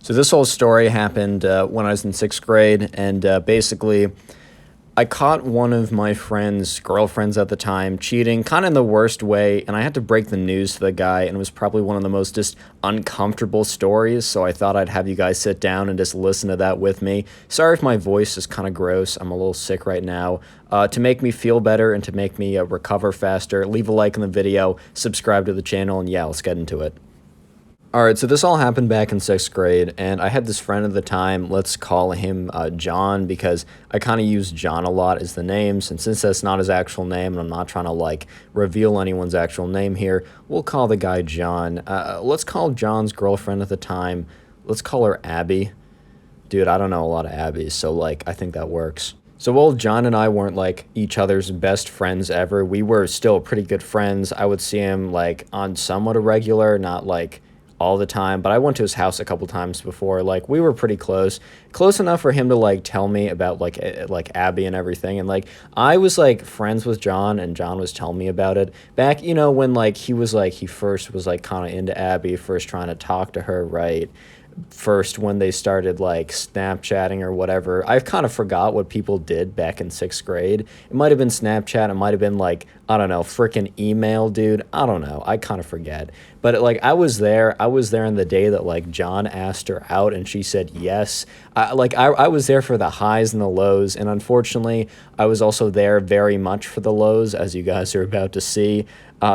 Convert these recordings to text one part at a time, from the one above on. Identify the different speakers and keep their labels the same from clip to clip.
Speaker 1: So this whole story happened when I was in sixth grade, and basically, I caught one of my friend's girlfriends at the time cheating, kind of in the worst way, and I had to break the news to the guy, and it was probably one of the most just uncomfortable stories. So I thought I'd have you guys sit down and just listen to that with me. Sorry if my voice is kind of gross. I'm a little sick right now. To make me feel better and to make me recover faster, leave a like on the video, subscribe to the channel, and yeah, let's get into it. All right, so this all happened back in sixth grade, and I had this friend at the time. Let's call him John, because I kind of use John a lot as the names, and since that's not his actual name, and I'm not trying to like reveal anyone's actual name here, we'll call the guy John. Let's call John's girlfriend at the time. Let's call her Abby. Dude, I don't know a lot of Abbies, so like I think that works. So while John and I weren't like each other's best friends ever, we were still pretty good friends. I would see him like on somewhat a regular, not like all the time, but I went to his house a couple times before. Like we were pretty close enough for him to like tell me about like Abby and everything. And like I was like friends with John, and John was telling me about it back, when like he first was like kind of into Abby, first trying to talk to her, right? First when they started like Snapchatting or whatever. I've kind of forgot what people did back in sixth grade. It might have been Snapchat. It might have been like, I don't know, freaking email, dude. I don't know. I kind of forget. But like I was there. I was there on the day that like John asked her out and she said yes. I was there for the highs and the lows. And unfortunately, I was also there very much for the lows, as you guys are about to see.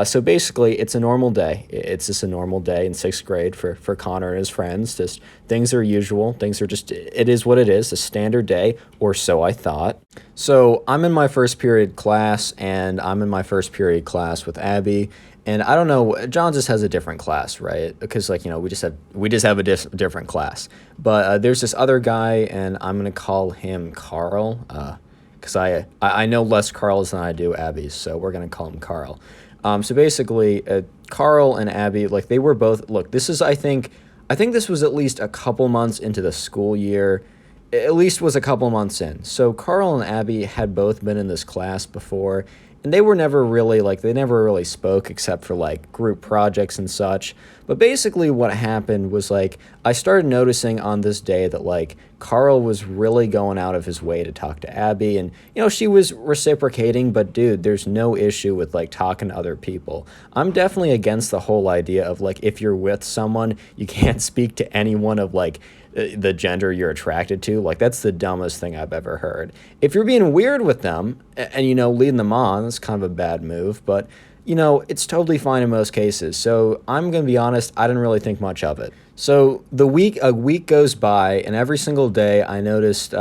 Speaker 1: So basically, it's a normal day. It's just a normal day in sixth grade for Connor and his friends. Just things are usual. Things are just, it is what it is, a standard day, or so I thought. So I'm in my first period class, and I'm in my first period class with Abby. And I don't know, John just has a different class, right? Because like, we just have a different class. But there's this other guy, and I'm going to call him Carl. Because I know less Carls than I do Abby's, so we're going to call him Carl. So basically, Carl and Abby, like they were both, look, I think this was at least a couple months into the school year, at least was a couple months in. So Carl and Abby had both been in this class before, and they never really spoke except for like group projects and such. But basically what happened was like, I started noticing on this day that like Carl was really going out of his way to talk to Abby, and she was reciprocating, but dude, there's no issue with like talking to other people. I'm definitely against the whole idea of like, if you're with someone, you can't speak to anyone of like the gender you're attracted to. Like that's the dumbest thing I've ever heard. If you're being weird with them and leading them on, that's kind of a bad move, but it's totally fine in most cases. So I'm going to be honest, I didn't really think much of it. So a week goes by, and every single day I noticed,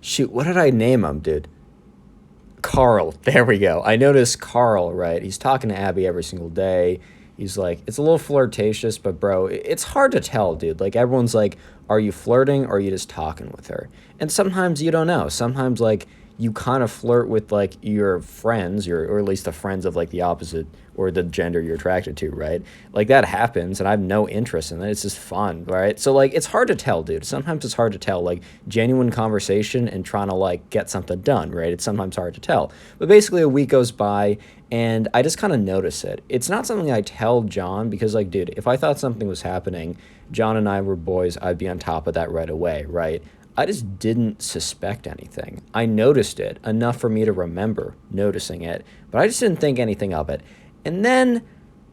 Speaker 1: shoot, what did I name him, dude? Carl. There we go. I noticed Carl, right? He's talking to Abby every single day. He's like, it's a little flirtatious, but bro, it's hard to tell, dude. Like everyone's like, are you flirting or are you just talking with her? And sometimes you don't know. Sometimes like you kind of flirt with like your friends, or at least the friends of like the opposite or the gender you're attracted to, right? Like that happens, and I have no interest in it. It's just fun, right? So like it's hard to tell, dude. Sometimes it's hard to tell like genuine conversation and trying to like get something done, right? It's sometimes hard to tell. But basically a week goes by, and I just kind of notice it. It's not something I tell John, because like, dude, if I thought something was happening, John and I were boys, I'd be on top of that right away, right? I just didn't suspect anything. I noticed it enough for me to remember noticing it, but I just didn't think anything of it. And then,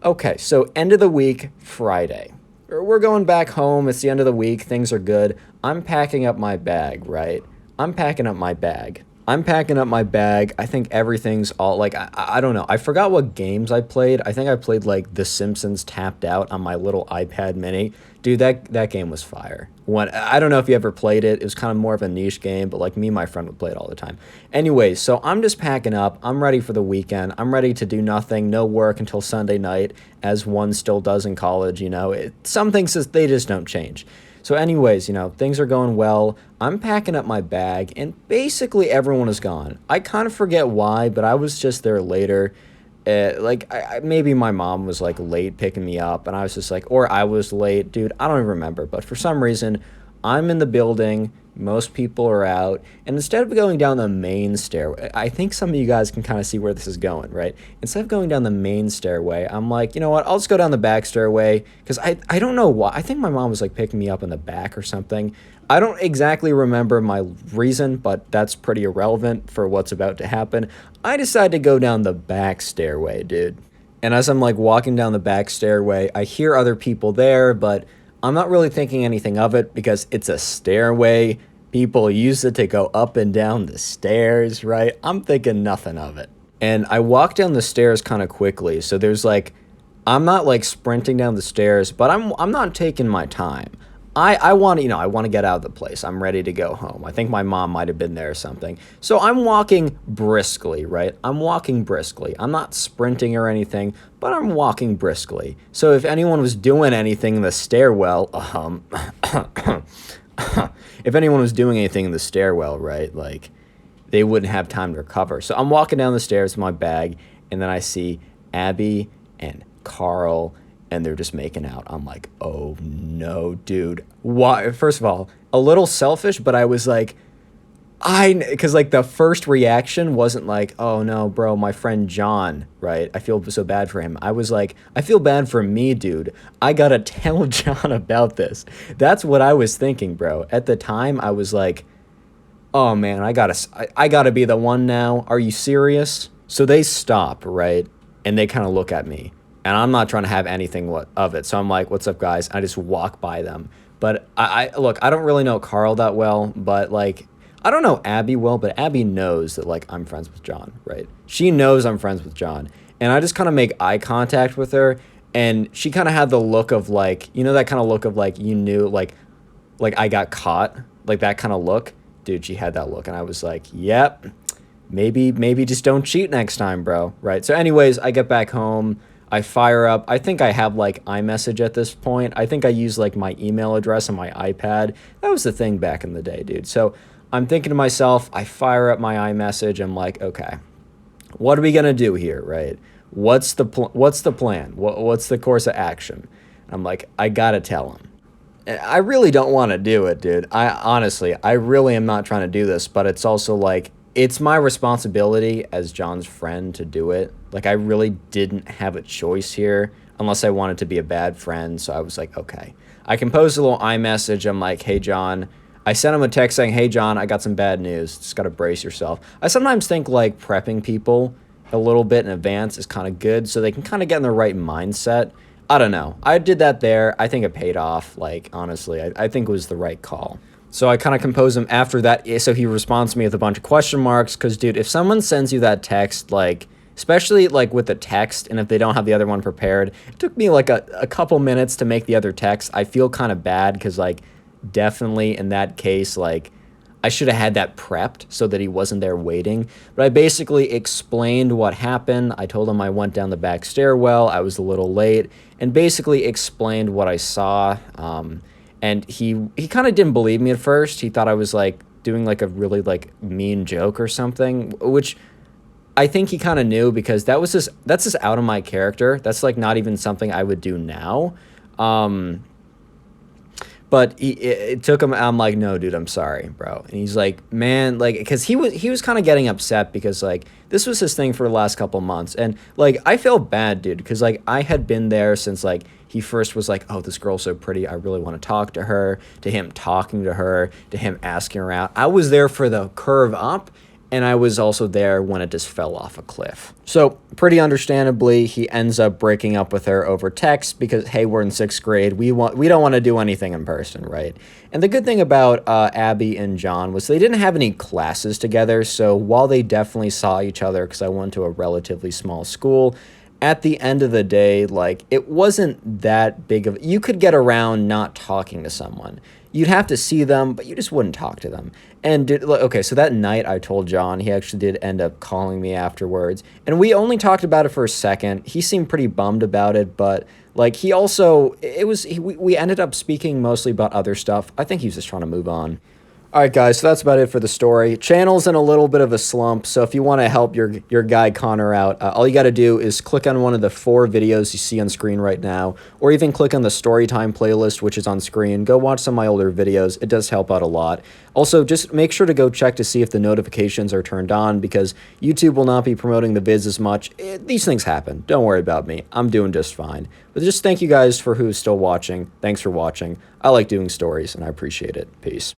Speaker 1: okay, so end of the week, Friday. We're going back home. It's the end of the week. Things are good. I'm packing up my bag, right? I'm packing up my bag. I think everything's all like, I don't know. I forgot what games I played. I think I played like The Simpsons Tapped Out on my little iPad mini. Dude, that game was fire. I don't know if you ever played it. It was kind of more of a niche game, but like me and my friend would play it all the time. Anyway, so I'm just packing up. I'm ready for the weekend. I'm ready to do nothing, no work until Sunday night, as one still does in college. Some things, they just don't change. So anyways, things are going well. I'm packing up my bag, and basically everyone is gone. I kind of forget why, but I was just there later. Maybe my mom was like late picking me up, and I was just like, or I was late, dude. I don't even remember. But for some reason, I'm in the building, most people are out, and instead of going down the main stairway, I think some of you guys can kind of see where this is going, right? Instead of going down the main stairway, I'm like, you know what, I'll just go down the back stairway, because I don't know why. I think my mom was like picking me up in the back or something. I don't exactly remember my reason, but that's pretty irrelevant for what's about to happen. I decided to go down the back stairway, dude. And as I'm like walking down the back stairway, I hear other people there, but I'm not really thinking anything of it because it's a stairway. People use it to go up and down the stairs, right? I'm thinking nothing of it. And I walk down the stairs kind of quickly. So there's like, I'm not like sprinting down the stairs, but I'm not taking my time. I want to, I want to get out of the place. I'm ready to go home. I think my mom might have been there or something. So I'm walking briskly, right? I'm walking briskly. I'm not sprinting or anything, but I'm walking briskly. So if anyone was doing anything in the stairwell, if anyone was doing anything in the stairwell, right, like they wouldn't have time to recover. So I'm walking down the stairs with my bag, and then I see Abby and Carl, and they're just making out. I'm like, oh no, dude. Why? First of all, a little selfish, but I was like, because like the first reaction wasn't like, oh no, bro, my friend John, right? I feel so bad for him. I was like, I feel bad for me, dude. I gotta tell John about this. That's what I was thinking, bro. At the time, I was like, oh man, I gotta be the one now. Are you serious? So they stop, right? And they kind of look at me. And I'm not trying to have anything of it. So I'm like, what's up, guys? I just walk by them. But look, I don't really know Carl that well, but like, I don't know Abby well, but Abby knows that like I'm friends with John, right? She knows I'm friends with John. And I just kind of make eye contact with her. And she kind of had the look of like, that kind of look of like, you knew, like I got caught, like that kind of look. Dude, she had that look. And I was like, yep, maybe just don't cheat next time, bro, right? So anyways, I get back home. I fire up, I think I have like iMessage at this point. I think I use like my email address on my iPad. That was the thing back in the day, dude. So I'm thinking to myself, I fire up my iMessage. I'm like, okay, what are we going to do here, right? What's the plan? What's the course of action? I'm like, I got to tell him. I really don't want to do it, dude. I really am not trying to do this, but it's also like, it's my responsibility as John's friend to do it. Like, I really didn't have a choice here unless I wanted to be a bad friend. So I was like, okay. I composed a little iMessage. I'm like, hey, John. I sent him a text saying, hey, John, I got some bad news. Just got to brace yourself. I sometimes think, like, prepping people a little bit in advance is kind of good so they can kind of get in the right mindset. I don't know. I did that there. I think it paid off. Like, honestly, I think it was the right call. So I kind of compose him after that. So he responds to me with a bunch of question marks. Because, dude, if someone sends you that text, like, especially like with the text, and if they don't have the other one prepared, it took me like a couple minutes to make the other text. I feel kind of bad because, like, definitely in that case, like, I should have had that prepped so that he wasn't there waiting. But I basically explained what happened. I told him I went down the back stairwell. I was a little late. And basically explained what I saw. And he kind of didn't believe me at first. He thought I was, like, doing, like, a really, like, mean joke or something, which I think he kind of knew because that's just out of my character. That's, like, not even something I would do now. But it took him, I'm like, no, dude, I'm sorry, bro. And he's like, man, like, because he was kind of getting upset because, like, this was his thing for the last couple months. And, like, I felt bad, dude, because, like, I had been there since, like, he first was like, oh, this girl's so pretty. I really want to talk to her, to him talking to her, to him asking her out. I was there for the curve up, and I was also there when it just fell off a cliff. So pretty understandably, he ends up breaking up with her over text because, hey, we're in 6th grade. We don't want to do anything in person, right? And the good thing about Abby and John was they didn't have any classes together. So while they definitely saw each other, because I went to a relatively small school, at the end of the day, like, it wasn't that big of... You could get around not talking to someone. You'd have to see them, but you just wouldn't talk to them. And, okay, so that night I told John, he actually did end up calling me afterwards. And we only talked about it for a second. He seemed pretty bummed about it, but, like, he also... we ended up speaking mostly about other stuff. I think he was just trying to move on. All right, guys, so that's about it for the story. Channel's in a little bit of a slump, so if you want to help your guy Connor out, all you got to do is click on one of the 4 videos you see on screen right now, or even click on the Storytime playlist, which is on screen. Go watch some of my older videos. It does help out a lot. Also, just make sure to go check to see if the notifications are turned on, because YouTube will not be promoting the vids as much. These things happen. Don't worry about me. I'm doing just fine. But just thank you guys for who's still watching. Thanks for watching. I like doing stories, and I appreciate it. Peace.